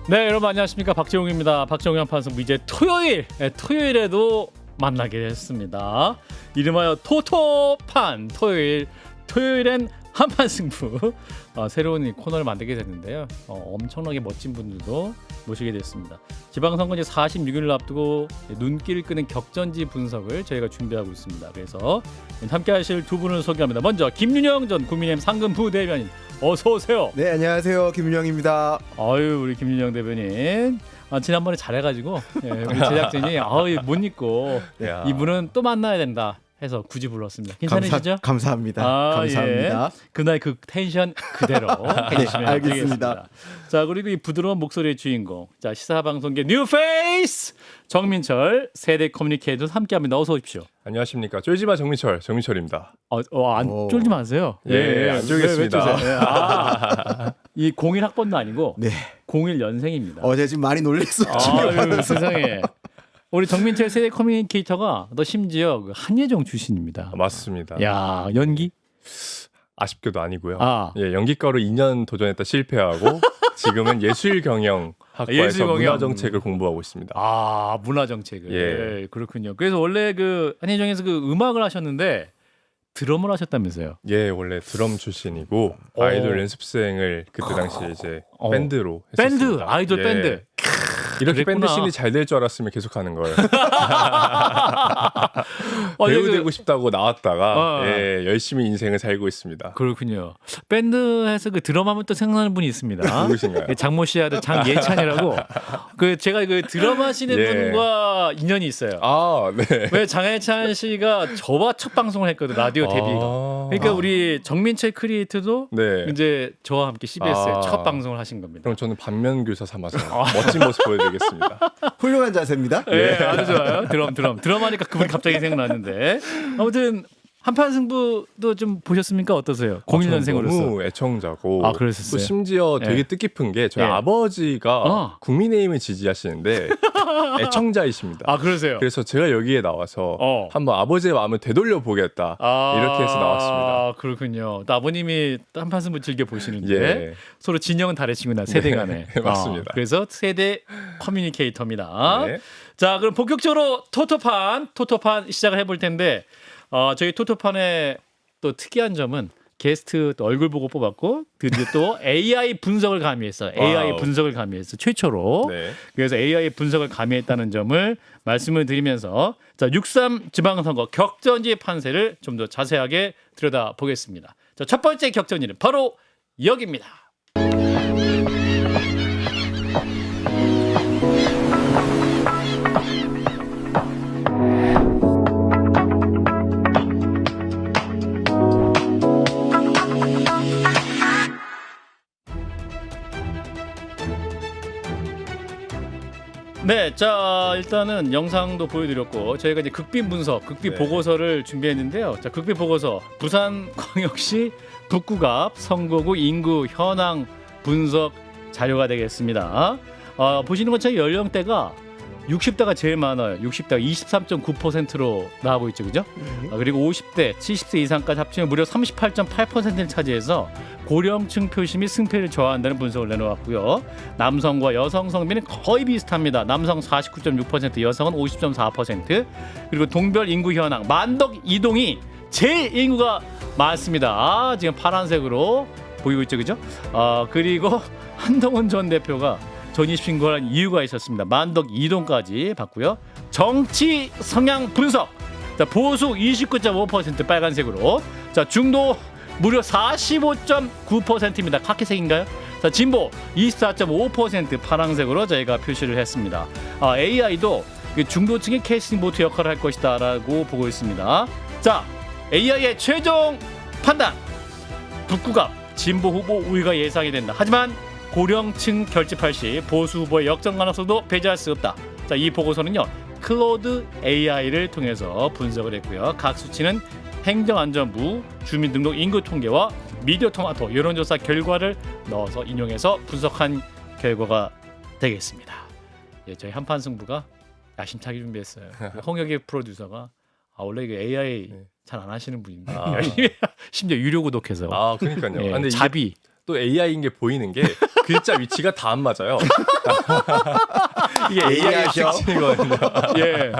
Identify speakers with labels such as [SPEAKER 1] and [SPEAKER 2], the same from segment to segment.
[SPEAKER 1] 네, 여러분 안녕하십니까? 박재홍입니다. 박재홍의 한판승부 이제 토요일에도 만나게 됐습니다. 이름하여 토토판 토요일엔 한판승부 새로운 코너를 만들게 됐는데요. 엄청나게 멋진 분들도 모시게 됐습니다. 지방선거 이제 46일을 앞두고 눈길을 끄는 격전지 분석을 저희가 준비하고 있습니다. 그래서 함께하실 두 분을 소개합니다. 먼저 김윤영 전 국민의힘 상근 부대변인 어서 오세요.
[SPEAKER 2] 네, 안녕하세요. 김윤영입니다.
[SPEAKER 1] 아유, 우리 김윤영 대변인. 지난번에 잘해가지고 우리 제작진이 못 잊고 이분은 또 만나야 된다 해서 굳이 불렀습니다. 괜찮으시죠?
[SPEAKER 2] 감사합니다. 감사합니다.
[SPEAKER 1] 예. 그날 그 텐션 그대로 해주시면
[SPEAKER 2] 네, 알겠습니다.
[SPEAKER 1] 되겠습니다. 자, 그리고 이 부드러운 목소리의 주인공, 자 시사방송계 뉴페이스 정민철 세대 커뮤니케이터 함께합니다. 어서 오십시오.
[SPEAKER 3] 안녕하십니까. 쫄지마 정민철입니다.
[SPEAKER 1] 안 쫄지 마세요.
[SPEAKER 3] 예, 안 쫄겠습니다.
[SPEAKER 1] 이 01 학번도 아니고
[SPEAKER 2] 네.
[SPEAKER 1] 01년생입니다.
[SPEAKER 2] 어제 지금 많이 놀랬어요.
[SPEAKER 1] 아유, 세상에. 우리 정민철 세대 커뮤니케이터가 너 심지어 그 한예종 출신입니다.
[SPEAKER 3] 맞습니다.
[SPEAKER 1] 야, 연기?
[SPEAKER 3] 아쉽게도 아니고요.
[SPEAKER 1] 예,
[SPEAKER 3] 연기과로 2년 도전했다 실패하고 지금은 예술경영학과에서 문화정책을 공부하고 있습니다.
[SPEAKER 1] 문화정책을.
[SPEAKER 3] 예.
[SPEAKER 1] 그렇군요. 그래서 원래 그 한예종에서 그 음악을 하셨는데 드럼을 하셨다면서요?
[SPEAKER 3] 예, 원래 드럼 출신이고 아이돌 연습생을 그때 당시에 이제 밴드로 했었습니다.
[SPEAKER 1] 밴드, 아이돌 밴드.
[SPEAKER 3] 이렇게
[SPEAKER 1] 그랬구나.
[SPEAKER 3] 밴드 씬이 잘 될 줄 알았으면 계속하는 걸. 배우 되고 싶다고 나왔다가 열심히 인생을 살고 있습니다.
[SPEAKER 1] 그렇군요. 밴드에서 그 드럼하면 또 생각나는 분이 있습니다.
[SPEAKER 3] 누구신가요?
[SPEAKER 1] 장모 씨 아들 장예찬이라고. 그 제가 그 드럼 하시는 분과 인연이 있어요.
[SPEAKER 3] 네.
[SPEAKER 1] 왜 장예찬 씨가 저와 첫 방송을 했거든, 라디오 데뷔가. 그러니까 우리 정민철 크리에이터도
[SPEAKER 3] 네.
[SPEAKER 1] 이제 저와 함께 CBS에 첫 방송을 하신 겁니다.
[SPEAKER 3] 그럼 저는 반면교사 삼아서 멋진 모습 보여드리겠습니다.
[SPEAKER 2] 훌륭한 자세입니다.
[SPEAKER 1] 네, 아주 좋아요. 드럼 하니까 그분이 갑자기 생각나는데. 아무튼 한판 승부도 좀 보셨습니까? 어떠세요? 01년생으로서.
[SPEAKER 3] 너무 애청자고
[SPEAKER 1] 그러셨어요?
[SPEAKER 3] 또 심지어 되게 뜻깊은 게 저희 아버지가 국민의힘을 지지하시는데 애청자이십니다.
[SPEAKER 1] 그러세요?
[SPEAKER 3] 그래서 제가 여기에 나와서 한번 아버지의 마음을 되돌려 보겠다 이렇게 해서 나왔습니다.
[SPEAKER 1] 그렇군요. 또 아버님이 한판 승부 즐겨 보시는데 서로 진영은 다르시구나, 세대 간에.
[SPEAKER 3] 네, 맞습니다.
[SPEAKER 1] 그래서 세대 커뮤니케이터입니다.
[SPEAKER 3] 네.
[SPEAKER 1] 자, 그럼 본격적으로 토토판 시작을 해볼 텐데 저희 토토판의 또 특이한 점은 게스트 또 얼굴 보고 뽑았고 드디어 또 AI 분석을 가미했어. AI 분석을 가미했어. 최초로.
[SPEAKER 3] 네.
[SPEAKER 1] 그래서 AI 분석을 가미했다는 점을 말씀을 드리면서 자, 6.3 지방선거 격전지 판세를 좀 더 자세하게 들여다보겠습니다. 자, 첫 번째 격전지는 바로 여기입니다. 네, 자 일단은 영상도 보여드렸고 저희가 이제 극비 분석, 극비 보고서를 준비했는데요. 자, 극비 보고서 부산광역시 북구갑 선거구 인구 현황 분석 자료가 되겠습니다. 보시는 것처럼 연령대가 60대가 제일 많아요. 60대가 23.9%로 나오고 있죠, 그죠? 그리고 50대, 70세 이상까지 합치면 무려 38.8%를 차지해서 고령층 표심이 승패를 좌우한다는 분석을 내놓았고요. 남성과 여성 성비는 거의 비슷합니다. 남성 49.6%, 여성은 50.4%. 그리고 동별 인구 현황, 만덕 이동이 제일 인구가 많습니다. 지금 파란색으로 보이고 있죠, 그죠? 그리고 한동훈 전 대표가 전입 신고한 이유가 있었습니다. 만덕 이동까지 봤고요. 정치 성향 분석. 자, 보수 29.5% 빨간색으로. 자, 중도 무려 45.9%입니다. 카키색인가요? 자, 진보 24.5% 파란색으로 저희가 표시를 했습니다. AI도 중도층의 캐스팅 보트 역할을 할 것이다라고 보고 있습니다. 자, AI의 최종 판단. 북구갑 진보 후보 우위가 예상이 된다. 하지만 고령층 결집할 시 보수 후보의 역전 가능성도 배제할 수 없다. 자, 이 보고서는요, 클로드 AI를 통해서 분석을 했고요. 각 수치는 행정안전부, 주민등록 인구통계와 미디어토마토 여론조사 결과를 넣어서 인용해서 분석한 결과가 되겠습니다. 저희 한판 승부가 야심차게 준비했어요. 홍혁의 프로듀서가 원래 이게 AI 잘 안 하시는 분인데 열심히 심지어 유료 구독해서
[SPEAKER 3] 그러니까요. 근데
[SPEAKER 1] 자비
[SPEAKER 3] 또 AI인 게 보이는 게 글자 위치가 다 안 맞아요. 이게
[SPEAKER 2] AI
[SPEAKER 3] AI의
[SPEAKER 2] 하셔.
[SPEAKER 3] 특징이거든요.
[SPEAKER 1] 예,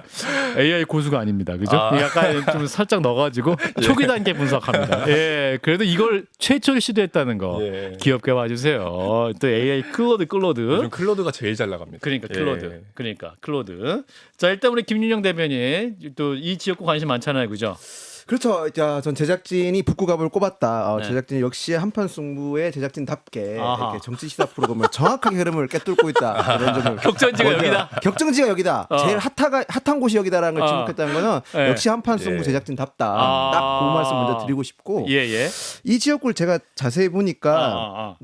[SPEAKER 1] AI 고수가 아닙니다. 그죠? 약간 좀 살짝 넣어가지고 초기 단계 분석합니다. 예, 그래도 이걸 최초로 시도했다는 거
[SPEAKER 3] 예.
[SPEAKER 1] 귀엽게 봐주세요. 또 AI 클로드.
[SPEAKER 3] 요즘 클로드가 제일 잘 나갑니다.
[SPEAKER 1] 그러니까
[SPEAKER 3] 예.
[SPEAKER 1] 클로드. 그러니까 클로드. 자, 일단 우리 김윤영 대변인 또 이 지역구 관심 많잖아요, 그죠?
[SPEAKER 2] 그렇죠. 자, 전 제작진이 북구갑을 꼽았다.
[SPEAKER 1] 네.
[SPEAKER 2] 제작진 역시 한판 승부의 제작진답게
[SPEAKER 1] 아하.
[SPEAKER 2] 이렇게 정치 시사 프로그램을 정확하게 흐름을 꿰뚫고 있다. 이런 점을
[SPEAKER 1] 격전지가
[SPEAKER 2] 먼저,
[SPEAKER 1] 여기다.
[SPEAKER 2] 격정지가 여기다. 제일 핫한 곳이 여기다라는 걸
[SPEAKER 1] 어.
[SPEAKER 2] 지목했다는 거는
[SPEAKER 1] 네.
[SPEAKER 2] 역시 한판 승부
[SPEAKER 3] 예.
[SPEAKER 2] 제작진답다.
[SPEAKER 1] 아.
[SPEAKER 2] 딱 그 말씀 먼저 드리고 싶고
[SPEAKER 1] 예, 예.
[SPEAKER 2] 이 지역구를 제가 자세히 보니까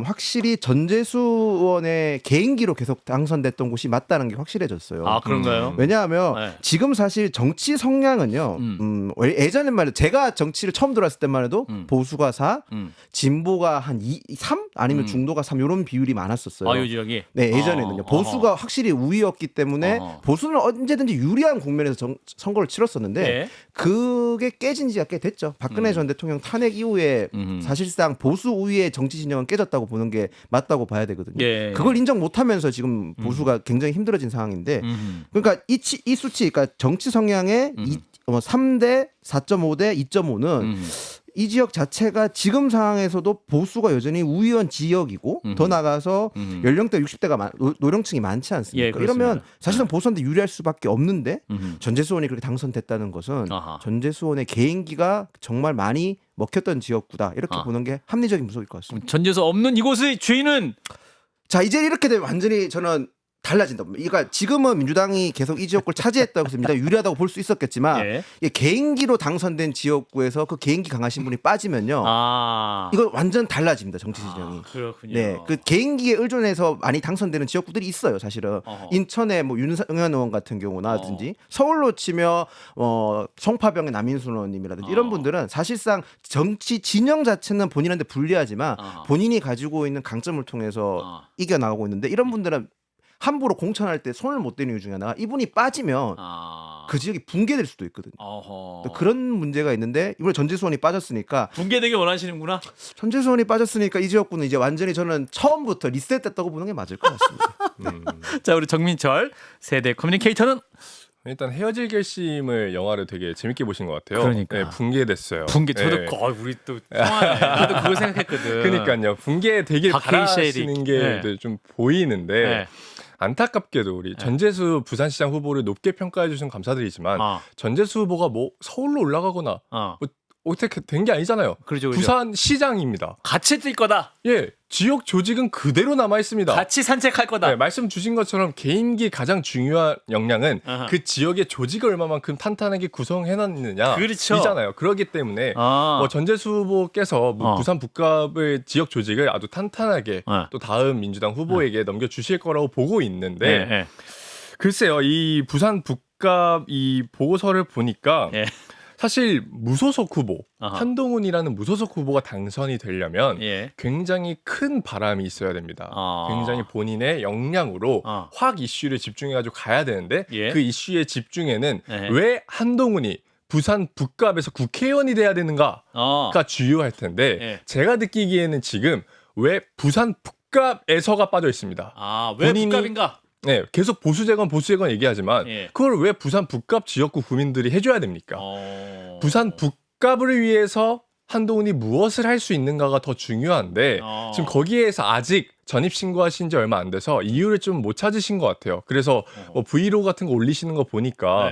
[SPEAKER 2] 확실히 전재수 의원의 개인기로 계속 당선됐던 곳이 맞다는 게 확실해졌어요.
[SPEAKER 1] 아, 그런가요?
[SPEAKER 2] 왜냐하면
[SPEAKER 1] 네.
[SPEAKER 2] 지금 사실 정치 성향은요. 예전엔 말해도 제가 정치를 처음 들어왔을 때만 해도 보수가 4, 진보가 한 2, 3 아니면 중도가 3 이런 비율이 많았었어요.
[SPEAKER 1] 아, 요 지역이.
[SPEAKER 2] 네, 예전에는요. 보수가 확실히 우위였기 때문에 보수는 언제든지 유리한 국면에서 선거를 치렀었는데
[SPEAKER 1] 네.
[SPEAKER 2] 그게 깨진 지가 꽤 됐죠. 박근혜 전 대통령 탄핵 이후에 사실상 보수 우위의 정치 진영은 깨졌다고 보는 게 맞다고 봐야 되거든요.
[SPEAKER 1] 예.
[SPEAKER 2] 그걸 인정 못하면서 지금 보수가 굉장히 힘들어진 상황인데 그러니까 이 수치, 그러니까 정치 성향의 3대 4.5대 2.5는 이 지역 자체가 지금 상황에서도 보수가 여전히 우위원 지역이고 더 나가서 연령대 60대가 노령층이 많지 않습니까?
[SPEAKER 1] 예, 그렇습니다.
[SPEAKER 2] 이러면 사실상 보수한테 유리할 수밖에 없는데 전재수 의원이 그렇게 당선됐다는 것은
[SPEAKER 1] 아하.
[SPEAKER 2] 전재수 의원의 개인기가 정말 많이 먹혔던 지역구다. 이렇게 보는 게 합리적인 분석일 것 같습니다.
[SPEAKER 1] 전재수 없는 이곳의 주인은
[SPEAKER 2] 자, 이제 이렇게 되면 완전히 저는 달라진다. 그러니까 지금은 민주당이 계속 이 지역구를 차지했다고 해서 민주당이 유리하다고 볼 수 있었겠지만
[SPEAKER 1] 예.
[SPEAKER 2] 이게 개인기로 당선된 지역구에서 그 개인기 강하신 분이 빠지면요. 이거 완전 달라집니다. 정치 진영이.
[SPEAKER 1] 그렇군요.
[SPEAKER 2] 네, 그 개인기에 의존해서 많이 당선되는 지역구들이 있어요, 사실은.
[SPEAKER 1] 어허.
[SPEAKER 2] 인천의 뭐 윤석열 의원 같은 경우나든지 서울로 치면 송파병의 남인순 의원님이라든지 이런 분들은 사실상 정치 진영 자체는 본인한테 불리하지만 본인이 가지고 있는 강점을 통해서 이겨나가고 있는데 이런 분들은 함부로 공천할 때 손을 못 대는 이유 중에 하나가 이분이 빠지면 그 지역이 붕괴될 수도 있거든요.
[SPEAKER 1] 어허.
[SPEAKER 2] 그런 문제가 있는데 이번에 전재수 의원이 빠졌으니까
[SPEAKER 1] 붕괴되기 원하시는구나.
[SPEAKER 2] 전재수 의원이 빠졌으니까 이 지역구는 이제 완전히 저는 처음부터 리셋됐다고 보는 게 맞을 것 같습니다.
[SPEAKER 1] 자, 우리 정민철 세대 커뮤니케이터는
[SPEAKER 3] 일단 헤어질 결심을 영화를 되게 재밌게 보신 것 같아요.
[SPEAKER 1] 그러니까.
[SPEAKER 3] 네, 붕괴됐어요.
[SPEAKER 1] 저도
[SPEAKER 3] 네.
[SPEAKER 1] 우리 또 통하네. 나도 그거 생각했거든.
[SPEAKER 3] 그러니까요. 붕괴되길
[SPEAKER 1] 박해일쉐리.
[SPEAKER 3] 바라시는 게
[SPEAKER 1] 네.
[SPEAKER 3] 좀 보이는데
[SPEAKER 1] 네.
[SPEAKER 3] 안타깝게도 우리 전재수 부산시장 후보를 높게 평가해 주신 감사드리지만 전재수 후보가 뭐 서울로 올라가거나 뭐 어떻게 된 게 아니잖아요.
[SPEAKER 1] 그렇죠.
[SPEAKER 3] 부산시장입니다.
[SPEAKER 1] 같이 뛸 거다.
[SPEAKER 3] 예, 지역 조직은 그대로 남아 있습니다.
[SPEAKER 1] 같이 산책할 거다.
[SPEAKER 3] 네, 말씀 주신 것처럼 개인기 가장 중요한 역량은 그 지역의 조직을 얼마만큼 탄탄하게 구성해놨느냐
[SPEAKER 1] 그렇죠.
[SPEAKER 3] 이잖아요. 그렇기 때문에 뭐 전재수 후보께서 뭐 부산 북갑의 지역 조직을 아주 탄탄하게 또 다음 민주당 후보에게 넘겨주실 거라고 보고 있는데 글쎄요, 이 부산 북갑 이 보고서를 보니까 사실 무소속 후보 한동훈이라는 무소속 후보가 당선이 되려면 굉장히 큰 바람이 있어야 됩니다. 굉장히 본인의 역량으로 확 이슈를 집중해가지고 가야 되는데 그 이슈의 집중에는 왜 한동훈이 부산 북갑에서 국회의원이 돼야 되는가가 주요할 텐데 제가 느끼기에는 지금 왜 부산 북갑에서가 빠져 있습니다.
[SPEAKER 1] 왜 북갑인가?
[SPEAKER 3] 네, 계속 보수재건 얘기하지만 그걸 왜 부산 북갑 지역구 구민들이 해줘야 됩니까? 부산 북갑을 위해서 한동훈이 무엇을 할 수 있는가가 더 중요한데 지금 거기에서 아직 전입신고하신 지 얼마 안 돼서 이유를 좀 못 찾으신 것 같아요. 그래서 뭐 브이로그 같은 거 올리시는 거 보니까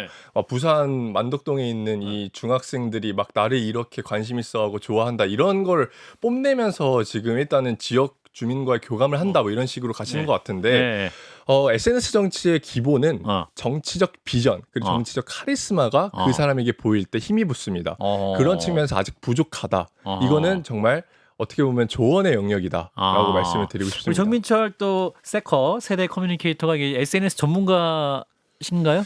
[SPEAKER 3] 부산 만덕동에 있는 이 중학생들이 막 나를 이렇게 관심 있어하고 좋아한다 이런 걸 뽐내면서 지금 일단은 지역 주민과의 교감을 한다 뭐 이런 식으로 가시는 것 같은데 SNS 정치의 기본은 정치적 비전 그리고 정치적 카리스마가 그 사람에게 보일 때 힘이 붙습니다. 그런 측면에서 아직 부족하다. 이거는 정말 어떻게 보면 조언의 영역이다라고 말씀을 드리고 싶습니다.
[SPEAKER 1] 우리 정민철 또 세대 커뮤니케이터가 SNS 전문가신가요?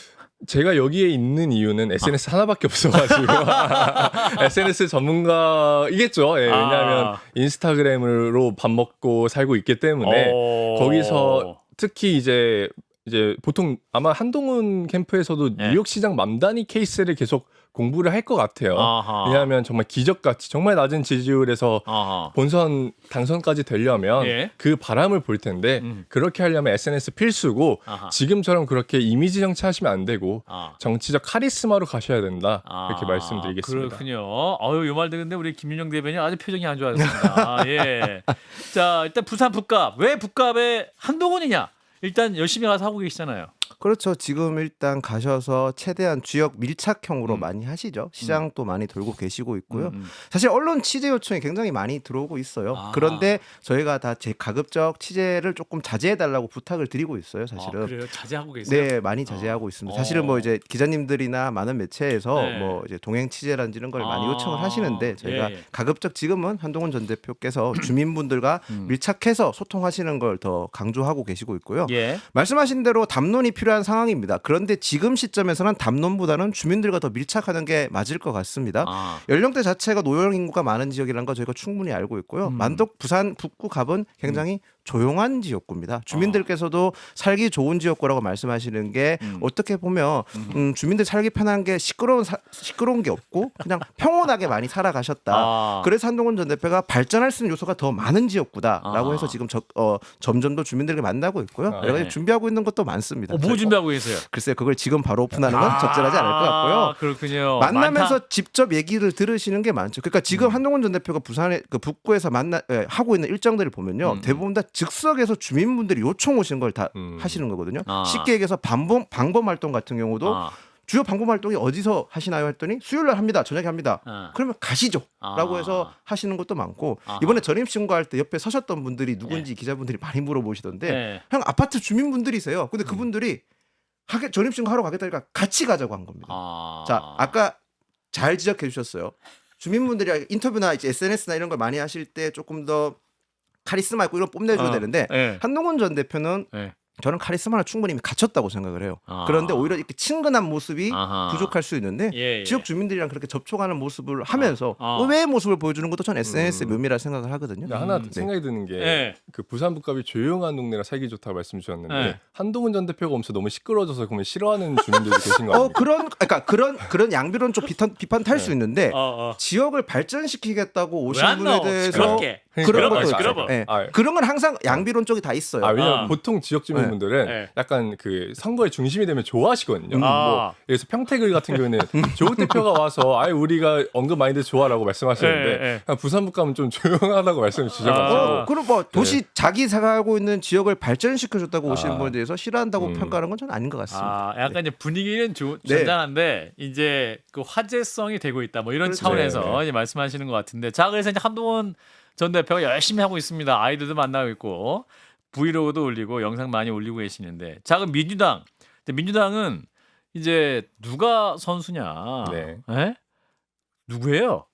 [SPEAKER 3] 제가 여기에 있는 이유는 SNS 하나밖에 없어가지고 SNS 전문가이겠죠. 예, 왜냐하면 인스타그램으로 밥 먹고 살고 있기 때문에 거기서 특히 이제 이제 보통 아마 한동훈 캠프에서도 뉴욕 시장 맘다니 케이스를 계속 공부를 할 것 같아요.
[SPEAKER 1] 아하.
[SPEAKER 3] 왜냐하면 정말 기적같이 정말 낮은 지지율에서
[SPEAKER 1] 아하.
[SPEAKER 3] 본선 당선까지 되려면
[SPEAKER 1] 예.
[SPEAKER 3] 그 바람을 볼 텐데 그렇게 하려면 SNS 필수고
[SPEAKER 1] 아하.
[SPEAKER 3] 지금처럼 그렇게 이미지 정치하시면 안 되고
[SPEAKER 1] 아.
[SPEAKER 3] 정치적 카리스마로 가셔야 된다. 이렇게
[SPEAKER 1] 아,
[SPEAKER 3] 말씀드리겠습니다.
[SPEAKER 1] 그렇군요. 요 말 듣는데 우리 김윤영 대변인 아주 표정이 안 좋아졌습니다. 예. 자, 일단 부산 북갑. 왜 북갑에 한동훈이냐? 일단 열심히 가서 하고 계시잖아요.
[SPEAKER 2] 그렇죠. 지금 일단 가셔서 최대한 지역 밀착형으로 많이 하시죠. 시장도 많이 돌고 계시고 있고요. 사실 언론 취재 요청이 굉장히 많이 들어오고 있어요.
[SPEAKER 1] 아.
[SPEAKER 2] 그런데 저희가 다 제 가급적 취재를 조금 자제해달라고 부탁을 드리고 있어요. 사실은.
[SPEAKER 1] 그래요? 자제하고 계세요?
[SPEAKER 2] 네, 많이 자제하고 있습니다. 사실은 뭐 이제 기자님들이나 많은 매체에서
[SPEAKER 1] 네.
[SPEAKER 2] 뭐 이제 동행 취재라든지 이런 걸 많이 요청을 하시는데 저희가
[SPEAKER 1] 예.
[SPEAKER 2] 가급적 지금은 한동훈 전 대표께서 주민분들과 밀착해서 소통하시는 걸 더 강조하고 계시고 있고요.
[SPEAKER 1] 예.
[SPEAKER 2] 말씀하신 대로 담론이 필요한 상황입니다. 그런데 지금 시점에서는 담론보다는 주민들과 더 밀착하는 게 맞을 것 같습니다.
[SPEAKER 1] 아.
[SPEAKER 2] 연령대 자체가 노령 인구가 많은 지역이라는 거 저희가 충분히 알고 있고요. 만덕, 부산, 북구, 갑은 굉장히 조용한 지역구입니다. 주민들께서도 살기 좋은 지역구라고 말씀하시는 게 어떻게 보면 주민들 살기 편한 게 시끄러운 게 없고 그냥 평온하게 많이 살아가셨다.
[SPEAKER 1] 아.
[SPEAKER 2] 그래서 한동훈 전 대표가 발전할 수 있는 요소가 더 많은 지역구다라고 해서 지금 점점 더 주민들을 만나고 있고요. 여러 가지
[SPEAKER 1] 네.
[SPEAKER 2] 준비하고 있는 것도 많습니다.
[SPEAKER 1] 뭐 준비하고 계세요?
[SPEAKER 2] 글쎄요, 그걸 지금 바로 오픈하는 건 적절하지 않을 것 같고요.
[SPEAKER 1] 그렇군요.
[SPEAKER 2] 만나면서
[SPEAKER 1] 많다.
[SPEAKER 2] 직접 얘기를 들으시는 게 많죠. 그러니까 지금 한동훈 전 대표가 부산에 그 북구에서 하고 있는 일정들을 보면요, 대부분 다 즉석에서 주민분들이 요청 오신 걸 다 하시는 거거든요.
[SPEAKER 1] 아.
[SPEAKER 2] 쉽게 얘기해서 방범 활동 같은 경우도 주요 방범 활동이 어디서 하시나요? 했더니 수요일 날 합니다. 저녁에 합니다. 그러면 가시죠.라고 해서 하시는 것도 많고 이번에 전입 신고할 때 옆에 서셨던 분들이 누군지 기자분들이 많이 물어보시던데 형 아파트 주민분들이세요. 근데 그분들이 전입 신고하러 가겠다니까 같이 가자고 한 겁니다. 자, 아까 잘 지적해 주셨어요. 주민분들이 인터뷰나 이제 SNS나 이런 걸 많이 하실 때 조금 더 카리스마 있고 이런 뽐내줘야 되는데 한동훈 전 대표는 저는 카리스마는 충분히 이미 갖췄다고 생각을 해요. 그런데 오히려 이렇게 친근한 모습이 부족할 수 있는데 지역 주민들이랑 그렇게 접촉하는 모습을 하면서 의외의 모습을 보여주는 것도 전 SNS의 묘미라 생각을 하거든요.
[SPEAKER 3] 하나 생각이 드는 게 그 부산 북갑이 조용한 동네라 살기 좋다고 말씀 주셨는데 한동훈 전 대표가 오면서 너무 시끄러워져서 그러면 싫어하는 주민들이 계신 거 아닙니까?
[SPEAKER 2] 그런 양비론적 비판 탈 수 있는데 지역을 발전시키겠다고 오신 분에 대해서 그런 것도 있죠. 그런 건 항상 양비론 쪽이 다 있어요.
[SPEAKER 3] 왜냐면 보통 지역 주민분들은 약간 그 선거의 중심이 되면 좋아하시거든요. 뭐 그래서 평택을 같은 경우는 조 대표가 와서 우리가 언급 많이 돼서 좋아라고 말씀하시는데 부산 북감은 좀 조용하다고 말씀을 주셔가지고
[SPEAKER 2] 그럼 뭐 도시 자기 살고 있는 지역을 발전시켜줬다고 오시는 분에 대해서 싫어한다고 평가하는 건 저는 아닌 것 같습니다.
[SPEAKER 1] 약간 이제 분위기는 잔잔한데 이제 그 화제성이 되고 있다. 뭐 이런 차원에서 이제 말씀하시는 것 같은데 자 그래서 이제 한동훈 전 대표가 열심히 하고 있습니다. 아이들도 만나고 있고 브이로그도 올리고 영상 많이 올리고 계시는데 자 그럼 민주당은 이제 누가 선수냐? 네? 누구예요?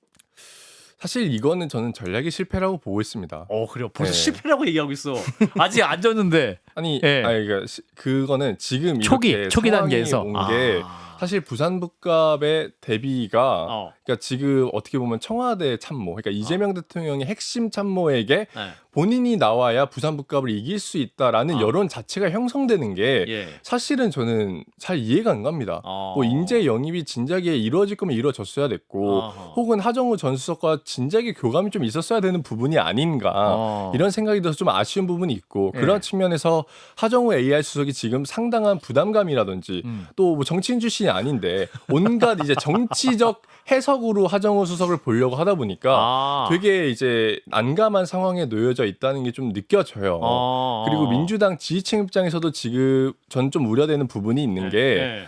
[SPEAKER 3] 사실 이거는 저는 전략의 실패라고 보고 있습니다.
[SPEAKER 1] 그래요. 벌써 실패라고 얘기하고 있어. 아직 안 졌는데.
[SPEAKER 3] 그러니까 그거는 지금
[SPEAKER 1] 초기
[SPEAKER 3] 이렇게
[SPEAKER 1] 단계에서
[SPEAKER 3] 온 게 사실 부산 북갑의 대비가 그러니까 지금 어떻게 보면 청와대 참모, 그러니까 이재명 대통령의 핵심 참모에게 본인이 나와야 부산 북갑을 이길 수 있다라는 여론 자체가 형성되는 게 사실은 저는 잘 이해가 안 갑니다. 뭐 인재 영입이 진작에 이루어질 거면 이루어졌어야 됐고 혹은 하정우 전 수석과 진작에 교감이 좀 있었어야 되는 부분이 아닌가 이런 생각이 들어서 좀 아쉬운 부분이 있고 그런 측면에서 하정우 AR 수석이 지금 상당한 부담감이라든지 또 뭐 정치인 출신이 아닌데 온갖 이제 정치적 해석으로 하정우 수석을 보려고 하다 보니까 되게 이제 난감한 상황에 놓여져 있다는 게 좀 느껴져요. 그리고 민주당 지지층 입장에서도 지금 전 좀 우려되는 부분이 있는 게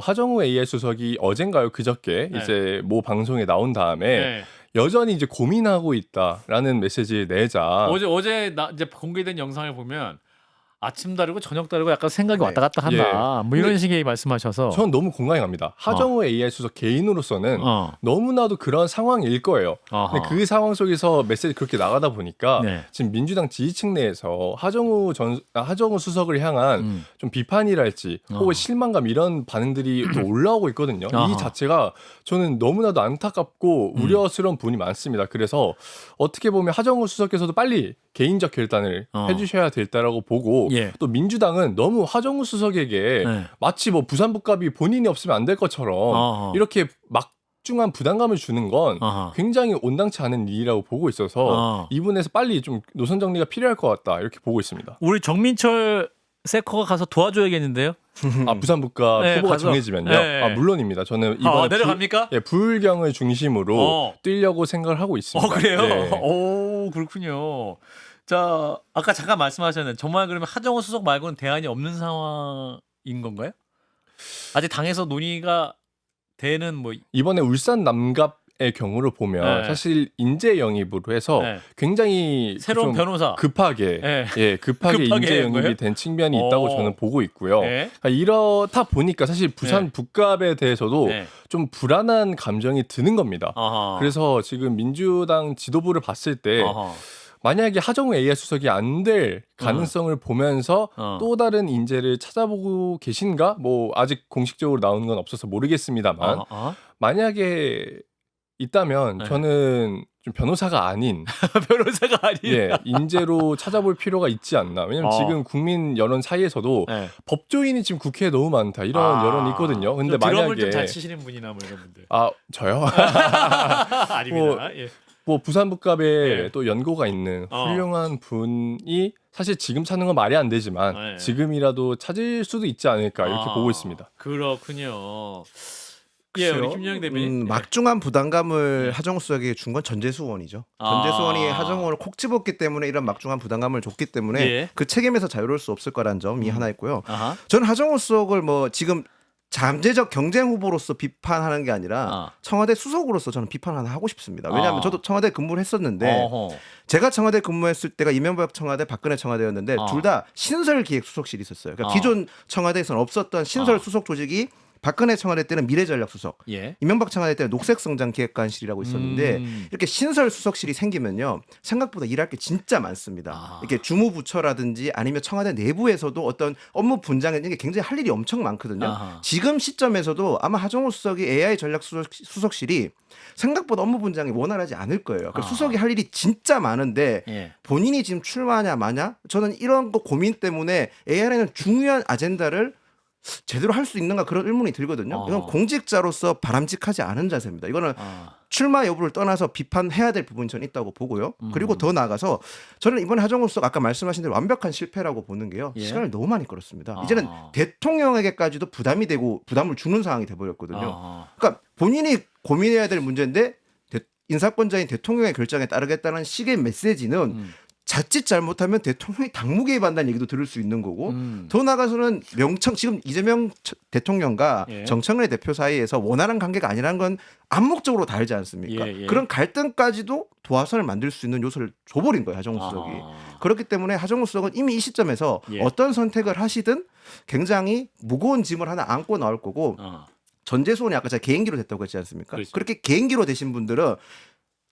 [SPEAKER 3] 하정우 AR 수석이 어젠가요 그저께 이제 모 방송에 나온 다음에 여전히 이제 고민하고 있다라는 메시지를 내자.
[SPEAKER 1] 어제 이제 공개된 영상을 보면 아침 다르고 저녁 다르고 약간 생각이 왔다 갔다 한다. 뭐 이런 식의 말씀하셔서
[SPEAKER 3] 전 너무 공감이 갑니다. 하정우 AR 수석 개인으로서는 너무나도 그런 상황일 거예요. 근데 그 상황 속에서 메시지 그렇게 나가다 보니까 지금 민주당 지지층 내에서 하정우 수석을 향한 좀 비판이랄지 혹은 실망감 이런 반응들이 또 올라오고 있거든요. 이 자체가 저는 너무나도 안타깝고 우려스러운 부분이 많습니다. 그래서 어떻게 보면 하정우 수석께서도 빨리 개인적 결단을 해주셔야 될 때라고 보고
[SPEAKER 1] 예.
[SPEAKER 3] 또 민주당은 너무 하정우 수석에게
[SPEAKER 1] 네.
[SPEAKER 3] 마치 뭐 부산북갑이 본인이 없으면 안 될 것처럼
[SPEAKER 1] 어허.
[SPEAKER 3] 이렇게 막중한 부담감을 주는 건
[SPEAKER 1] 어허.
[SPEAKER 3] 굉장히 온당치 않은 일이라고 보고 있어서 이분에서 빨리 좀 노선 정리가 필요할 것 같다 이렇게 보고 있습니다.
[SPEAKER 1] 우리 정민철 세커가 가서 도와줘야겠는데요.
[SPEAKER 3] 아 부산북갑
[SPEAKER 1] 네,
[SPEAKER 3] 후보가
[SPEAKER 1] 가서.
[SPEAKER 3] 정해지면요.
[SPEAKER 1] 네.
[SPEAKER 3] 아 물론입니다. 저는 이번에
[SPEAKER 1] 내려갑니까?
[SPEAKER 3] 불경을 중심으로 뛰려고 생각을 하고 있습니다.
[SPEAKER 1] 그래요?
[SPEAKER 3] 네.
[SPEAKER 1] 오, 그렇군요. 자, 아까 잠깐 말씀하셨는데 정말 그러면 하정우 수석 말고는 대안이 없는 상황인 건가요? 아직 당에서 논의가 되는 뭐
[SPEAKER 3] 이번에 울산 남갑의 경우를 보면
[SPEAKER 1] 네.
[SPEAKER 3] 사실 인재 영입으로 해서
[SPEAKER 1] 네.
[SPEAKER 3] 굉장히
[SPEAKER 1] 새로운
[SPEAKER 3] 좀
[SPEAKER 1] 변호사
[SPEAKER 3] 급하게
[SPEAKER 1] 네.
[SPEAKER 3] 급하게
[SPEAKER 1] 급하게
[SPEAKER 3] 인재
[SPEAKER 1] 한 거예요?
[SPEAKER 3] 영입이 된 측면이 있다고 저는 보고 있고요.
[SPEAKER 1] 네.
[SPEAKER 3] 그러니까 이렇다 보니까 사실 부산
[SPEAKER 1] 네.
[SPEAKER 3] 북갑에 대해서도
[SPEAKER 1] 네.
[SPEAKER 3] 좀 불안한 감정이 드는 겁니다.
[SPEAKER 1] 아하.
[SPEAKER 3] 그래서 지금 민주당 지도부를 봤을 때
[SPEAKER 1] 아하.
[SPEAKER 3] 만약에 하정우 AI 수석이 안 될 가능성을 보면서 또 다른 인재를 찾아보고 계신가? 뭐 아직 공식적으로 나오는 건 없어서 모르겠습니다만 만약에 있다면
[SPEAKER 1] 네.
[SPEAKER 3] 저는 좀 변호사가 아닌
[SPEAKER 1] 변호사가 아닌
[SPEAKER 3] 인재로 찾아볼 필요가 있지 않나. 왜냐면 지금 국민 여론 사이에서도
[SPEAKER 1] 네.
[SPEAKER 3] 법조인이 지금 국회에 너무 많다 이런 여론이 있거든요. 근데
[SPEAKER 1] 드럼을
[SPEAKER 3] 만약에
[SPEAKER 1] 좀 잘 치시는 분이나 뭐 이런 분들.
[SPEAKER 3] 아 저요?
[SPEAKER 1] 아닙니다. 예.
[SPEAKER 3] 뭐 부산북갑에
[SPEAKER 1] 네.
[SPEAKER 3] 또 연고가 있는 훌륭한 분이 사실 지금 찾는 건 말이 안 되지만
[SPEAKER 1] 네.
[SPEAKER 3] 지금이라도 찾을 수도 있지 않을까 이렇게 보고 있습니다.
[SPEAKER 1] 그렇군요. 예, 우리 김영 대변인.
[SPEAKER 2] 막중한 부담감을 하정우 수석에게 준 건 전재수 의원이죠. 전재수 의원이 하정우 의원을 콕 집었기 때문에 이런 막중한 부담감을 줬기 때문에 그 책임에서 자유로울 수 없을 거라는 점이 하나 있고요. 저는 하정우 수석을 뭐 지금 잠재적 경쟁 후보로서 비판하는 게 아니라 청와대 수석으로서 저는 비판 하나 하고 싶습니다. 왜냐하면 저도 청와대 근무를 했었는데 제가 청와대 근무했을 때가 이명박 청와대, 박근혜 청와대였는데 둘 다 신설기획수석실이 있었어요. 그러니까 기존 청와대에서는 없었던 신설 수석 조직이 박근혜 청와대 때는 미래전략수석, 이명박 청와대 때는 녹색성장기획관실이라고 있었는데 이렇게 신설 수석실이 생기면요 생각보다 일할 게 진짜 많습니다. 이렇게 주무부처라든지 아니면 청와대 내부에서도 어떤 업무 분장에 이게 굉장히 할 일이 엄청 많거든요. 지금 시점에서도 아마 하정우 수석이 AI 전략수석실이 생각보다 업무 분장이 원활하지 않을 거예요. 그러니까 수석이 할 일이 진짜 많은데 본인이 지금 출마하냐 마냐 저는 이런 거 고민 때문에 AI라는 중요한 아젠다를 제대로 할 수 있는가 그런 의문이 들거든요. 이건 공직자로서 바람직하지 않은 자세입니다. 이거는 출마 여부를 떠나서 비판해야 될 부분이 저는 있다고 보고요. 그리고 더 나아가서 저는 이번에 하정우 수석 아까 말씀하신 대로 완벽한 실패라고 보는 게요. 시간을 너무 많이 끌었습니다. 이제는 대통령에게까지도 부담이 되고 부담을 주는 상황이 돼버렸거든요. 그러니까 본인이 고민해야 될 문제인데 인사권자인 대통령의 결정에 따르겠다는 식의 메시지는 자칫 잘못하면 대통령이 당무 개입한다는 얘기도 들을 수 있는 거고 더 나아가서는 지금 이재명 대통령과 정청래 대표 사이에서 원활한 관계가 아니라는 건 암묵적으로 다 알지 않습니까? 그런 갈등까지도 도화선을 만들 수 있는 요소를 줘버린 거예요. 하정우 수석이. 그렇기 때문에 하정우 수석은 이미 이 시점에서 어떤 선택을 하시든 굉장히 무거운 짐을 하나 안고 나올 거고 전재수 의원이 아까 제가 개인기로 됐다고 했지 않습니까?
[SPEAKER 1] 그렇죠.
[SPEAKER 2] 그렇게 개인기로 되신 분들은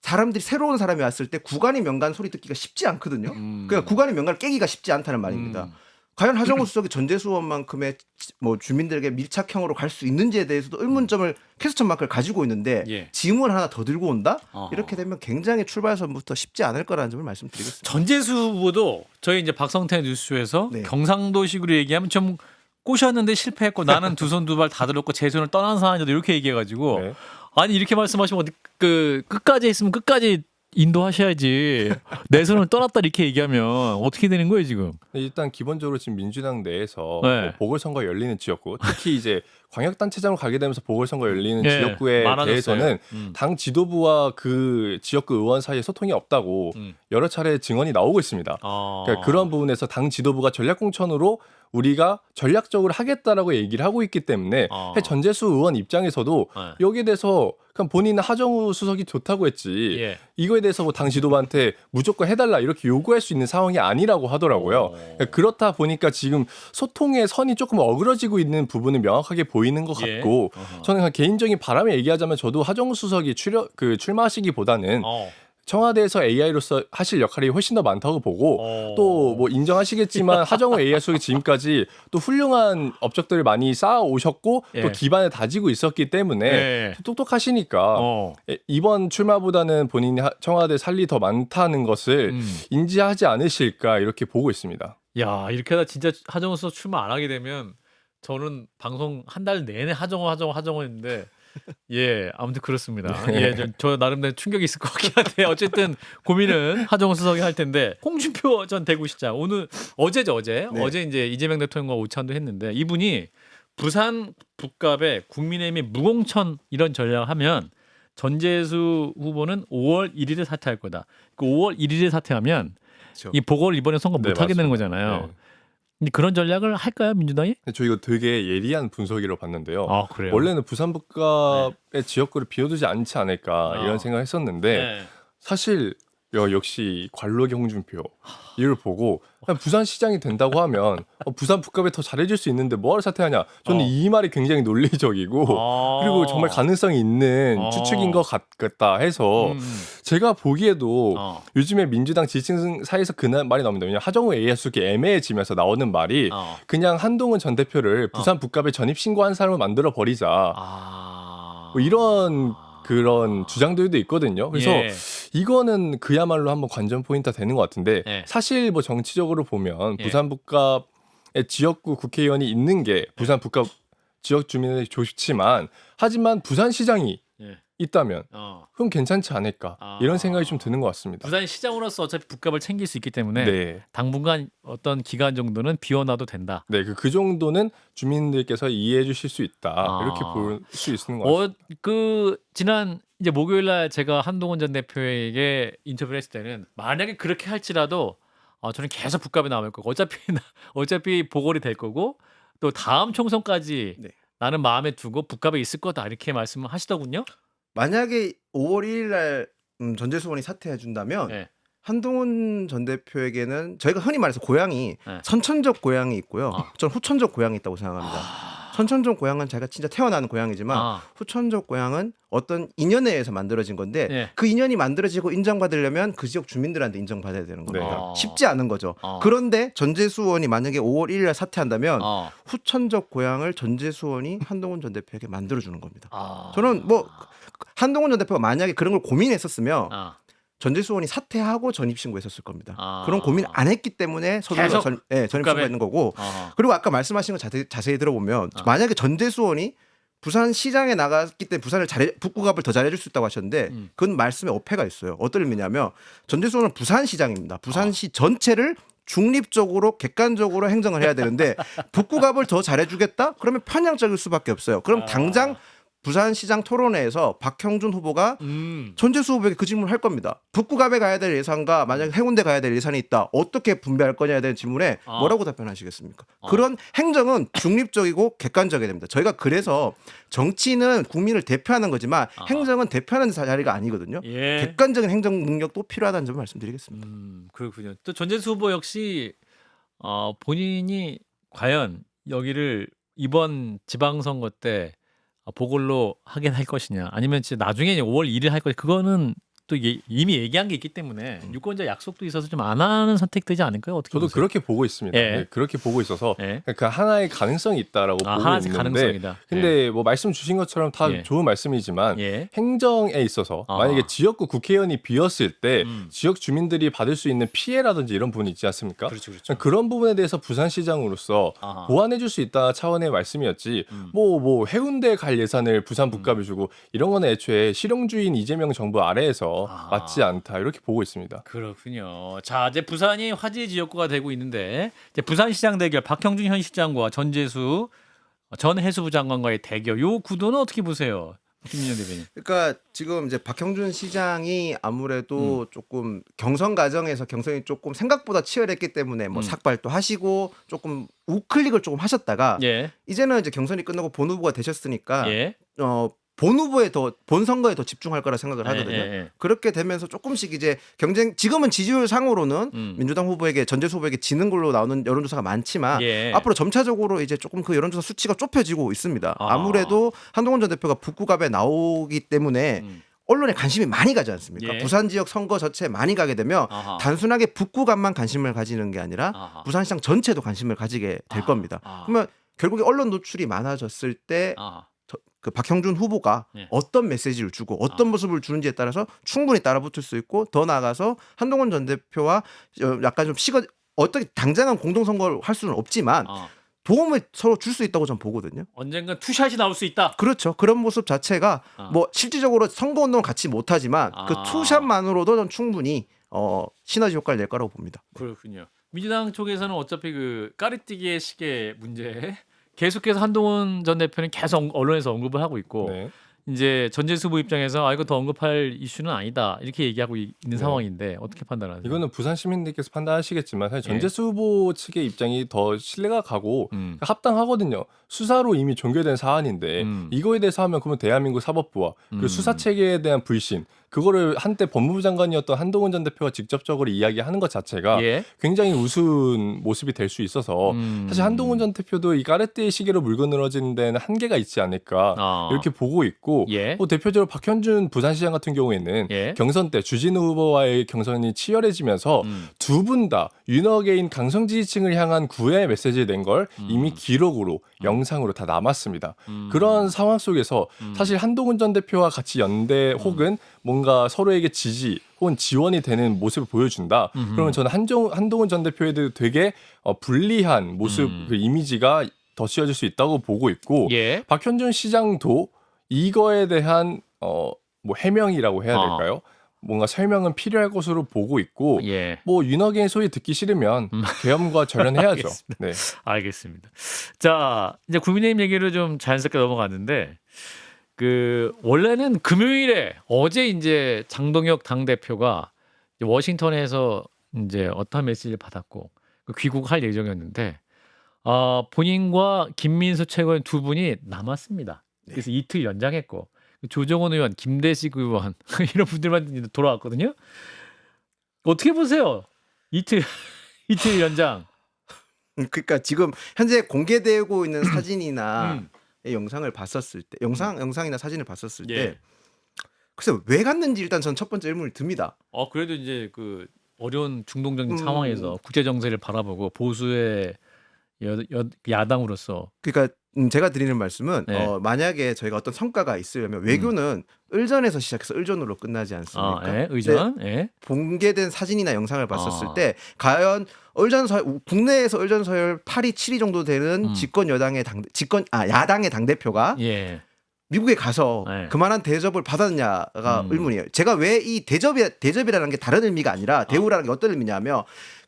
[SPEAKER 2] 사람들이 새로운 사람이 왔을 때 구간이 명간 소리 듣기가 쉽지 않거든요. 그러니까 구간이 명간을 깨기가 쉽지 않다는 말입니다. 과연 하정우 수석이 전재수 의원만큼의 뭐 주민들에게 밀착형으로 갈 수 있는지에 대해서도 의문점을 퀘스천 마크를 가지고 있는데 짐을 하나 더 들고 온다? 이렇게 되면 굉장히 출발선부터 쉽지 않을 거라는 점을 말씀드리겠습니다.
[SPEAKER 1] 전재수 후보도 저희 이제 박성태 뉴스쇼에서 경상도식으로 얘기하면 좀 꼬셨는데 실패했고 나는 두 손 두 발 다 들었고 제 손을 떠난 상황이다 이렇게 얘기해가지고 아니 이렇게 말씀하시면 그 끝까지 했으면 끝까지 인도하셔야지 내 손을 떠났다 이렇게 얘기하면 어떻게 되는 거예요 지금?
[SPEAKER 3] 일단 기본적으로 지금 민주당 내에서 뭐 보궐선거 열리는 지역구 특히 이제 광역단체장으로 가게 되면서 보궐선거 열리는 지역구에
[SPEAKER 1] 많아졌어요.
[SPEAKER 3] 대해서는 당 지도부와 그 지역구 의원 사이에 소통이 없다고 여러 차례 증언이 나오고 있습니다. 그러니까 그런 부분에서 당 지도부가 전략공천으로 우리가 전략적으로 하겠다라고 얘기를 하고 있기 때문에 전재수 의원 입장에서도 여기에 대해서 그냥 본인은 하정우 수석이 좋다고 했지 이거에 대해서 뭐 당 지도부한테 무조건 해달라 이렇게 요구할 수 있는 상황이 아니라고 하더라고요. 그렇다 보니까 지금 소통의 선이 조금 어그러지고 있는 부분은 명확하게 보이는 것 같고 저는 그냥 개인적인 바람에 얘기하자면 저도 하정우 수석이 출마하시기보다는 청와대에서 AI로서 하실 역할이 훨씬 더 많다고 보고 또 뭐 인정하시겠지만 하정우 AI 수석이 지금까지 또 훌륭한 업적들을 많이 쌓아 오셨고 또 기반을 다지고 있었기 때문에 똑똑하시니까 이번 출마보다는 본인이 청와대 살리 더 많다는 것을 인지하지 않으실까 이렇게 보고 있습니다.
[SPEAKER 1] 야, 이렇게 하다 진짜 하정우 수석 출마 안 하게 되면 저는 방송 한 달 내내 하정우 했는데 예, 아무튼 그렇습니다. 예, 저 나름대로 충격이 있을 것 같긴 한데 어쨌든 고민은 하정우 수석이 할 텐데 홍준표 전 대구시장 어제 이제 이재명 대통령과 오찬도 했는데 이분이 부산 북갑에 국민의힘이 무공천 이런 전략을 하면 전재수 후보는 5월 1일에 사퇴할 거다. 그 5월 1일에 사퇴하면
[SPEAKER 2] 그렇죠.
[SPEAKER 1] 이 보궐 이번에 선거
[SPEAKER 3] 네,
[SPEAKER 1] 못 하게 되는
[SPEAKER 3] 맞습니다.
[SPEAKER 1] 거잖아요.
[SPEAKER 3] 네.
[SPEAKER 1] 근데 그런 전략을 할까요, 민주당이?
[SPEAKER 3] 저 이거 되게 예리한 분석이라고 봤는데요.
[SPEAKER 1] 아, 그래요.
[SPEAKER 3] 원래는 부산 북갑의 지역구를 비워두지 않지 않을까 이런 생각을 했었는데
[SPEAKER 1] 네.
[SPEAKER 3] 사실 역시 관록의 홍준표 이걸 보고 그냥 부산시장이 된다고 하면 부산 북갑에 더 잘해줄 수 있는데 뭐하러 사퇴하냐. 저는 이 말이 굉장히 논리적이고 그리고 정말 가능성이 있는 추측인 것 같다 해서 제가 보기에도 요즘에 민주당 지지층 사이에서 그 말이 나옵니다. 왜냐하면 하정우 AS가 애매해지면서 나오는 말이 그냥 한동훈 전 대표를 부산 북갑에 전입신고한 사람을 만들어 버리자. 뭐 이런 그런 주장들도 있거든요. 그래서
[SPEAKER 1] 예.
[SPEAKER 3] 이거는 그야말로 한번 관전 포인트가 되는 것 같은데
[SPEAKER 1] 예.
[SPEAKER 3] 사실 뭐 정치적으로 보면
[SPEAKER 1] 예.
[SPEAKER 3] 부산 북갑의 지역구 국회의원이 있는 게 부산 북갑 지역 주민에 좋지만 하지만 부산시장이
[SPEAKER 1] 예.
[SPEAKER 3] 있다면 그럼 괜찮지 않을까 이런 생각이 좀 드는 것 같습니다.
[SPEAKER 1] 부산 시장으로서 어차피 북갑을 챙길 수 있기 때문에
[SPEAKER 3] 네.
[SPEAKER 1] 당분간 어떤 기간 정도는 비워놔도 된다.
[SPEAKER 3] 네, 그 정도는 주민들께서 이해해 주실 수 있다. 이렇게 볼 수 있는 것 같습니다.
[SPEAKER 1] 그 지난 이제 목요일 날 제가 한동훈 전 대표에게 인터뷰를 했을 때는 만약에 그렇게 할지라도 저는 계속 북갑에 남을 거고 어차피 보궐이 될 거고 또 다음 총선까지
[SPEAKER 2] 네.
[SPEAKER 1] 나는 마음에 두고 북갑에 있을 거다 이렇게 말씀을 하시더군요.
[SPEAKER 2] 만약에 5월 1일 날 전재수 의원이 사퇴해 준다면
[SPEAKER 1] 네.
[SPEAKER 2] 한동훈 전 대표에게는 저희가 흔히 말해서 고향이
[SPEAKER 1] 네.
[SPEAKER 2] 선천적 고향이 있고요. 저는 후천적 고향이 있다고 생각합니다. 선천적 고향은 제가 진짜 태어난 고향이지만 후천적 고향은 어떤 인연에 의해서 만들어진 건데
[SPEAKER 1] 네.
[SPEAKER 2] 그 인연이 만들어지고 인정받으려면 그 지역 주민들한테 인정받아야 되는 겁니다.
[SPEAKER 1] 네.
[SPEAKER 2] 쉽지 않은 거죠. 그런데 전재수 의원이 만약에 5월 1일 날 사퇴한다면 후천적 고향을 전재수 의원이 한동훈 전 대표에게 만들어주는 겁니다. 저는 뭐 한동훈 전 대표가 만약에 그런 걸 고민했었으면 전재수 의원이 사퇴하고 전입신고했었을 겁니다. 그런 고민 안 했기 때문에 서둘러 전입신고했는 거고 그리고 아까 말씀하신 거 자세히 들어보면 만약에 전재수 의원이 부산시장에 나갔기 때문에 북구갑을 더 잘해줄 수 있다고 하셨는데 그건 말씀에 어폐가 있어요. 어떤 의미냐면 전재수 의원은 부산시장입니다. 부산시 전체를 중립적으로 객관적으로 행정을 해야 되는데 북구갑을 더 잘해주겠다? 그러면 편향적일 수밖에 없어요. 그럼 당장 부산시장 토론회에서 박형준 후보가 전재수 후보에게 그 질문을 할 겁니다. 북구갑에 가야 될 예산과 만약에 해운대 가야 될 예산이 있다. 어떻게 분배할 거냐에 대한 질문에 뭐라고 답변하시겠습니까? 그런 행정은 중립적이고 객관적이어야 됩니다. 저희가 그래서 정치는 국민을 대표하는 거지만 행정은 대표하는 자리가 아니거든요.
[SPEAKER 1] 예.
[SPEAKER 2] 객관적인 행정 능력도 필요하다는 점을 말씀드리겠습니다.
[SPEAKER 1] 그렇군요. 또 전재수 후보 역시 본인이 과연 여기를 이번 지방선거 때 보궐로 하긴 할 것이냐 아니면 진짜 나중에 5월 1일 할 것이냐 그거는 또 이미 얘기한 게 있기 때문에 유권자 약속도 있어서 좀 안 하는 선택되지 않을까요? 어떻게
[SPEAKER 3] 저도
[SPEAKER 1] 보세요?
[SPEAKER 3] 그렇게 보고 있습니다.
[SPEAKER 1] 예.
[SPEAKER 3] 네, 그렇게 보고 있어서
[SPEAKER 1] 예.
[SPEAKER 3] 그 하나의 가능성이 있다라고 보고
[SPEAKER 1] 하나의
[SPEAKER 3] 있는데
[SPEAKER 1] 가능성이다.
[SPEAKER 3] 근데 뭐 말씀 주신 것처럼 다
[SPEAKER 1] 예.
[SPEAKER 3] 좋은 말씀이지만
[SPEAKER 1] 예.
[SPEAKER 3] 행정에 있어서 만약에 지역구 국회의원이 비었을 때 지역 주민들이 받을 수 있는 피해라든지 이런 부분이 있지 않습니까?
[SPEAKER 1] 그렇죠.
[SPEAKER 3] 그런 부분에 대해서 부산시장으로서 보완해 줄 수 있다 차원의 말씀이었지 뭐 해운대 갈 예산을 부산 북갑에 주고 이런 거는 애초에 실용주의인 이재명 정부 아래에서 맞지 않다 이렇게 보고 있습니다.
[SPEAKER 1] 그렇군요. 자, 이제 부산이 화제 지역구가 되고 있는데 이제 부산시장 대결 박형준 현 시장과 전재수 전 해수부 장관과의 대결. 요 구도는 어떻게 보세요? 김민현 대변인.
[SPEAKER 2] 그러니까 지금 이제 박형준 시장이 아무래도 조금 경선 과정에서 경선이 조금 생각보다 치열했기 때문에 뭐 삭발도 하시고 조금 우클릭을 조금 하셨다가
[SPEAKER 1] 예.
[SPEAKER 2] 이제는 이제 경선이 끝나고 본 후보가 되셨으니까
[SPEAKER 1] 예.
[SPEAKER 2] 본 선거에 더 집중할 거라 생각을 하거든요. 그렇게 되면서 조금씩 이제 지금은 지지율 상으로는 민주당 후보에게 전재수 후보에게 지는 걸로 나오는 여론조사가 많지만 앞으로 점차적으로 이제 조금 그 여론조사 수치가 좁혀지고 있습니다. 아무래도 한동훈 전 대표가 북구갑에 나오기 때문에 언론에 관심이 많이 가지 않습니까?
[SPEAKER 1] 예.
[SPEAKER 2] 부산 지역 선거 자체에 많이 가게 되면 단순하게 북구갑만 관심을 가지는 게 아니라 부산시장 전체도 관심을 가지게 될 겁니다. 그러면 결국에 언론 노출이 많아졌을 때 그 박형준 후보가 어떤 메시지를 주고 어떤 모습을 주는지에 따라서 충분히 따라붙을 수 있고 더 나아가서 한동훈 전 대표와 약간 좀 어떻게 당장은 공동선거를 할 수는 없지만 도움을 서로 줄 수 있다고 저는 보거든요.
[SPEAKER 1] 언젠간 투샷이 나올 수 있다.
[SPEAKER 2] 그렇죠. 그런 모습 자체가 뭐 실질적으로 선거운동을 같이 못하지만 그 투샷만으로도 전 충분히 시너지 효과를 낼 거라고 봅니다.
[SPEAKER 1] 그렇군요. 민주당 쪽에서는 어차피 그 까리뛰기의 시계 문제 계속해서 한동훈 전 대표는 계속 언론에서 언급을 하고 있고
[SPEAKER 3] 네.
[SPEAKER 1] 이제 전재수 후보 입장에서 이거 더 언급할 이슈는 아니다 이렇게 얘기하고 있는 상황인데 어떻게 판단하세요?
[SPEAKER 3] 이거는 부산 시민들께서 판단하시겠지만 사실 전재수 후보 측의 입장이 더 신뢰가 가고 합당하거든요. 수사로 이미 종결된 사안인데 이거에 대해서 하면 그러면 대한민국 사법부와 그 수사 체계에 대한 불신 그거를 한때 법무부 장관이었던 한동훈 전 대표가 직접적으로 이야기하는 것 자체가 굉장히 우스운 모습이 될 수 있어서 사실 한동훈 전 대표도 이 까르띠에 시계로 물고 늘어지는 데는 한계가 있지 않을까 이렇게 보고 있고 또 대표적으로 박현준 부산시장 같은 경우에는 경선 때 주진우 후보와의 경선이 치열해지면서 두 분 다 윤어게인 강성 지지층을 향한 구애의 메시지를 낸 걸 이미 기록으로 영상으로 다 남았습니다. 그런 상황 속에서 사실 한동훈 전 대표와 같이 연대 혹은 뭔가 서로에게 지지 혹은 지원이 되는 모습을 보여준다. 그러면 저는 한동훈 전 대표에 대해 되게 불리한 모습 그 이미지가 더 씌워질 수 있다고 보고 있고 박현준 시장도 이거에 대한 뭐 해명이라고 해야 될까요? 뭔가 설명은 필요할 것으로 보고 있고 뭐 윤어게인 소리 듣기 싫으면 계엄과 절연해야죠. 네.
[SPEAKER 1] 알겠습니다. 자 이제 국민의힘 얘기를 좀 자연스럽게 넘어갔는데 그 원래는 금요일에 어제 이제 장동혁 당 대표가 워싱턴에서 이제 어떤 메시지를 받았고 귀국할 예정이었는데 본인과 김민수 최고위원 두 분이 남았습니다. 그래서 이틀 연장했고 조정원 의원, 김대식 의원 이런 분들만 돌아왔거든요. 어떻게 보세요? 이틀 연장.
[SPEAKER 2] 그러니까 지금 현재 공개되고 있는 사진이나 영상을 봤었을 때, 영상이나 사진을 봤었을 때, 글쎄 왜 갔는지 일단 전 첫 번째 의문이 듭니다.
[SPEAKER 1] 그래도 이제 그 어려운 중동적인 상황에서 국제 정세를 바라보고 보수의 야당으로서
[SPEAKER 2] 그러니까 제가 드리는 말씀은 만약에 저희가 어떤 성과가 있으려면 외교는 을전에서 시작해서 을전으로 끝나지 않습니까?
[SPEAKER 1] 의전.
[SPEAKER 2] 공개된 사진이나 영상을 봤었을 때 과연 국내에서 을전 서열 8위, 7위 정도 되는 야당의 당 대표가 미국에 가서 그만한 대접을 받았냐가 의문이에요. 제가 왜 이 대접이라는 게 다른 의미가 아니라 대우라는 게 어떤 의미냐면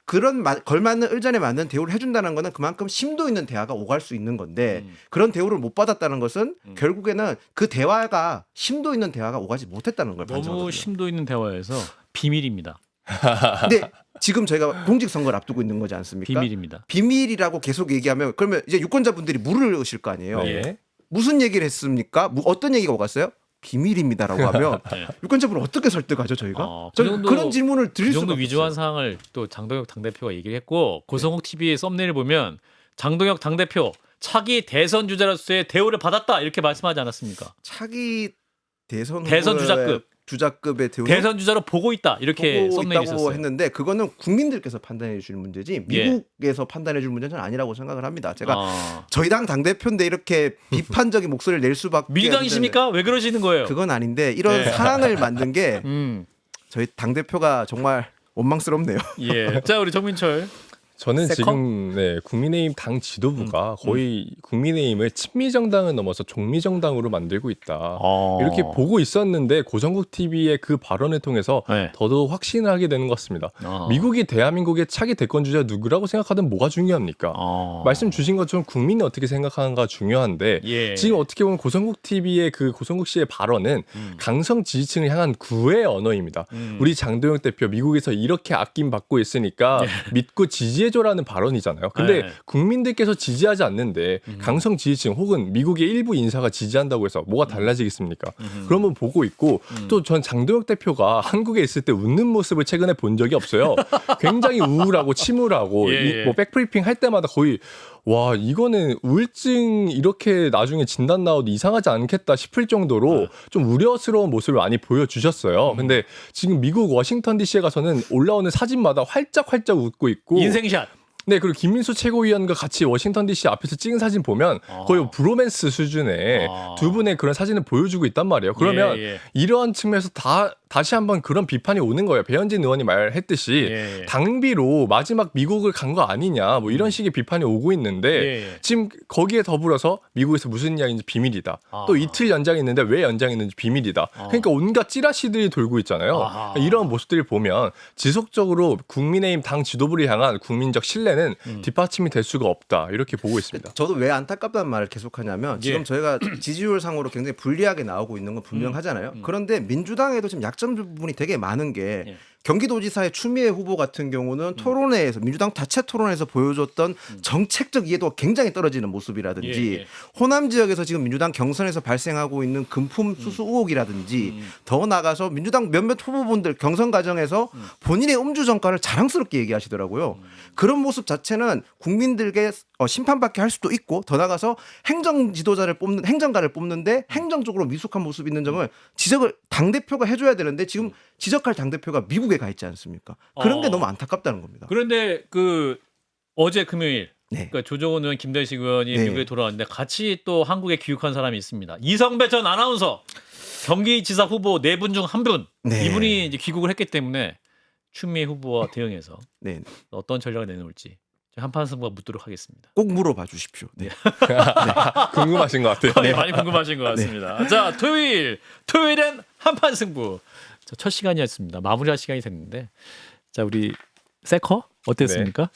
[SPEAKER 2] 그런 걸맞는 을전에 맞는 대우를 해준다는 거는 그만큼 심도 있는 대화가 오갈 수 있는 건데 그런 대우를 못 받았다는 것은 결국에는 그 대화가 심도 있는 대화가 오가지 못했다는 걸 반증하거든요.
[SPEAKER 1] 너무 심도 있는 대화에서 비밀입니다.
[SPEAKER 2] 근데 지금 저희가 공직선거를 앞두고 있는 거지 않습니까?
[SPEAKER 1] 비밀입니다.
[SPEAKER 2] 비밀이라고 계속 얘기하면 그러면 이제 유권자분들이 물을 으실 거 아니에요. 무슨 얘기를 했습니까? 어떤 얘기가 오갔어요? 비밀입니다라고 하면 유권자분을 어떻게 설득하죠 저희가? 그런 질문을 드릴
[SPEAKER 1] 그
[SPEAKER 2] 수가
[SPEAKER 1] 정도 위조한
[SPEAKER 2] 없어요.
[SPEAKER 1] 사항을 또 장동혁 당대표가 얘기를 했고 고성욱 TV의 썸네일을 보면 장동혁 당대표 차기 대선 주자로서의 대우를 받았다 이렇게 말씀하지 않았습니까?
[SPEAKER 2] 차기 대선 주자급의 대우
[SPEAKER 1] 대선 주자로 보고 있다 이렇게 썸네일이 있었어요.
[SPEAKER 2] 했는데 그거는 국민들께서 판단해 주실 문제지 미국에서 판단해 줄 문제는 아니라고 생각을 합니다. 제가 저희 당 당대표인데 이렇게 비판적인 목소리를 낼 수밖에
[SPEAKER 1] 민주당이십니까? 왜 그러시는 거예요?
[SPEAKER 2] 그건 아닌데 이런 상황을 만든 게 저희 당대표가 정말 원망스럽네요.
[SPEAKER 1] 자 우리 정민철.
[SPEAKER 3] 저는 지금 국민의힘 당 지도부가 거의 국민의힘을 친미정당을 넘어서 종미정당으로 만들고 있다. 이렇게 보고 있었는데 고성국 TV의 그 발언을 통해서 더더욱 확신을 하게 되는 것 같습니다. 미국이 대한민국의 차기 대권 주자 누구라고 생각하든 뭐가 중요합니까? 말씀 주신 것처럼 국민이 어떻게 생각하는가 중요한데 지금 어떻게 보면 고성국 TV의 그 고성국 씨의 발언은 강성 지지층을 향한 구애의 언어입니다. 우리 장동혁 대표 미국에서 이렇게 아낌받고 있으니까 믿고 지지해줘라는 발언이잖아요. 근데 국민들께서 지지하지 않는데 강성 지지층 혹은 미국의 일부 인사가 지지한다고 해서 뭐가 달라지겠습니까? 그러면 보고 있고 또 전 장동혁 대표가 한국에 있을 때 웃는 모습을 최근에 본 적이 없어요. 굉장히 우울하고 침울하고 뭐 백브리핑 할 때마다 거의 와 이거는 우울증 이렇게 나중에 진단 나와도 이상하지 않겠다 싶을 정도로 좀 우려스러운 모습을 많이 보여주셨어요. 근데 지금 미국 워싱턴 DC에 가서는 올라오는 사진마다 활짝활짝 웃고 있고
[SPEAKER 1] 인생샷.
[SPEAKER 3] 네, 그리고 김민수 최고위원과 같이 워싱턴 DC 앞에서 찍은 사진 보면 거의 브로맨스 수준의 두 분의 그런 사진을 보여주고 있단 말이에요. 그러면 이러한 측면에서 다 다시 한번 그런 비판이 오는 거예요. 배현진 의원이 말했듯이
[SPEAKER 1] 예.
[SPEAKER 3] 당비로 마지막 미국을 간 거 아니냐 뭐 이런 식의 비판이 오고 있는데
[SPEAKER 1] 예.
[SPEAKER 3] 지금 거기에 더불어서 미국에서 무슨 이야기인지 비밀이다.
[SPEAKER 1] 아.
[SPEAKER 3] 또 이틀 연장했는데 왜 연장했는지 비밀이다. 그러니까 온갖 찌라시들이 돌고 있잖아요.
[SPEAKER 1] 아하.
[SPEAKER 3] 이런 모습들을 보면 지속적으로 국민의힘 당 지도부를 향한 국민적 신뢰는 뒷받침이 될 수가 없다. 이렇게 보고 있습니다.
[SPEAKER 2] 저도 왜 안타깝다는 말을 계속하냐면 지금
[SPEAKER 1] 예.
[SPEAKER 2] 저희가 지지율 상으로 굉장히 불리하게 나오고 있는 건 분명하잖아요. 그런데 민주당에도 지금 약점 부분이 되게 많은 게
[SPEAKER 1] 예.
[SPEAKER 2] 경기도지사의 추미애 후보 같은 경우는 토론회에서 민주당 자체 토론회에서 보여줬던 정책적 이해도가 굉장히 떨어지는 모습이라든지
[SPEAKER 1] 예, 예.
[SPEAKER 2] 호남 지역에서 지금 민주당 경선에서 발생하고 있는 금품 수수 의혹이라든지 더 나가서 민주당 몇몇 후보분들 경선 과정에서 본인의 음주 전과를 자랑스럽게 얘기하시더라고요. 그런 모습 자체는 국민들께 심판받게 할 수도 있고 더 나가서 행정 지도자를 뽑는 행정가를 뽑는데 행정적으로 미숙한 모습이 있는 점을 지적을 당 대표가 해줘야 되는데 지금 지적할 당 대표가 미국에 가 있지 않습니까? 그런 게 너무 안타깝다는 겁니다.
[SPEAKER 1] 그런데 그 어제 금요일
[SPEAKER 2] 네.
[SPEAKER 1] 그러니까 조정원 의원, 김대식 의원이
[SPEAKER 2] 네.
[SPEAKER 1] 미국에 돌아왔는데 같이 또 한국에 귀국한 사람이 있습니다. 이성배 전 아나운서 경기지사 후보 4분 중 1분
[SPEAKER 2] 네.
[SPEAKER 1] 이분이 이제 귀국을 했기 때문에 추미애 후보와 대응해서
[SPEAKER 2] 네.
[SPEAKER 1] 어떤 전략을 내놓을지 한판 승부가 묻도록 하겠습니다.
[SPEAKER 2] 꼭 물어봐 주십시오. 네.
[SPEAKER 3] 궁금하신 것 같아요.
[SPEAKER 1] 네, 많이 궁금하신 것 같습니다. 자, 토요일엔 한판 승부. 자, 첫 시간이었습니다. 마무리할 시간이 됐는데, 자 우리 세커 어땠습니까?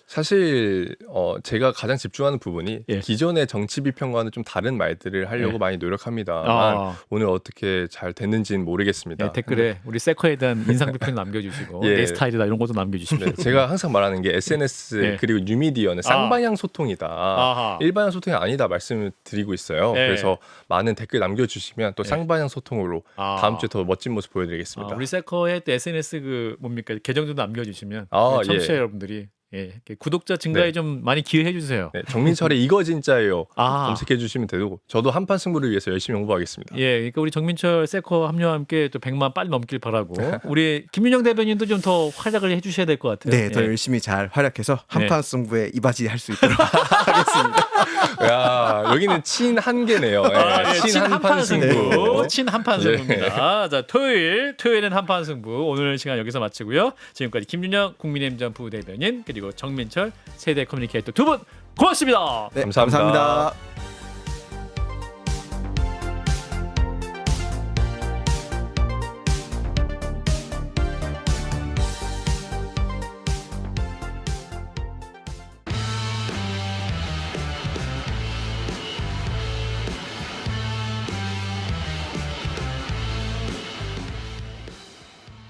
[SPEAKER 3] 사실 제가 가장 집중하는 부분이
[SPEAKER 1] 예.
[SPEAKER 3] 기존의 정치 비평과는 좀 다른 말들을 하려고
[SPEAKER 1] 예.
[SPEAKER 3] 많이 노력합니다만
[SPEAKER 1] 아.
[SPEAKER 3] 오늘 어떻게 잘 됐는지는 모르겠습니다.
[SPEAKER 1] 네, 댓글에 우리 세커에 대한 인상 비평 남겨주시고
[SPEAKER 3] 예.
[SPEAKER 1] 내 스타일이다 이런 것도 남겨주시면
[SPEAKER 3] 네, 제가 항상 말하는 게 SNS
[SPEAKER 1] 예.
[SPEAKER 3] 그리고 뉴미디어는 쌍방향 소통이다.
[SPEAKER 1] 아하.
[SPEAKER 3] 일반향 소통이 아니다 말씀을 드리고 있어요.
[SPEAKER 1] 예.
[SPEAKER 3] 그래서 많은 댓글 남겨주시면 또
[SPEAKER 1] 예.
[SPEAKER 3] 쌍방향 소통으로
[SPEAKER 1] 아.
[SPEAKER 3] 다음 주에 더 멋진 모습 보여드리겠습니다.
[SPEAKER 1] 우리 세커의 또 SNS 그 뭡니까 계정도 남겨주시면
[SPEAKER 3] 아,
[SPEAKER 1] 청취자
[SPEAKER 3] 예.
[SPEAKER 1] 여러분들이 이렇게 구독자 증가에
[SPEAKER 3] 네.
[SPEAKER 1] 좀 많이 기여해 주세요.
[SPEAKER 3] 네, 정민철의 이거 진짜예요.
[SPEAKER 1] 아.
[SPEAKER 3] 검색해 주시면 되고 저도 한판 승부를 위해서 열심히 홍보하겠습니다.
[SPEAKER 1] 예, 그러니까 우리 정민철 세커 합류와 함께 또 100만 빨리 넘길 바라고 우리 김윤영 대변인도 좀 더 활약을 해주셔야 될 것 같아요.
[SPEAKER 2] 네, 더
[SPEAKER 1] 예.
[SPEAKER 2] 열심히 잘 활약해서
[SPEAKER 1] 네.
[SPEAKER 2] 한판 승부에 이바지 할 수 있도록 하겠습니다.
[SPEAKER 3] 야, 여기는 친 한계네요.
[SPEAKER 1] 아, 예, 친 한판 승부,
[SPEAKER 3] 승부.
[SPEAKER 1] 친 한판
[SPEAKER 3] 예.
[SPEAKER 1] 승부입니다. 자, 토요일엔 한판 승부. 오늘 시간 여기서 마치고요. 지금까지 김윤영 국민의힘 전 부대변인 그리고 정민철 세대 커뮤니케이터 두 분 고맙습니다.
[SPEAKER 2] 네,
[SPEAKER 3] 감사합니다.
[SPEAKER 2] 감사합니다.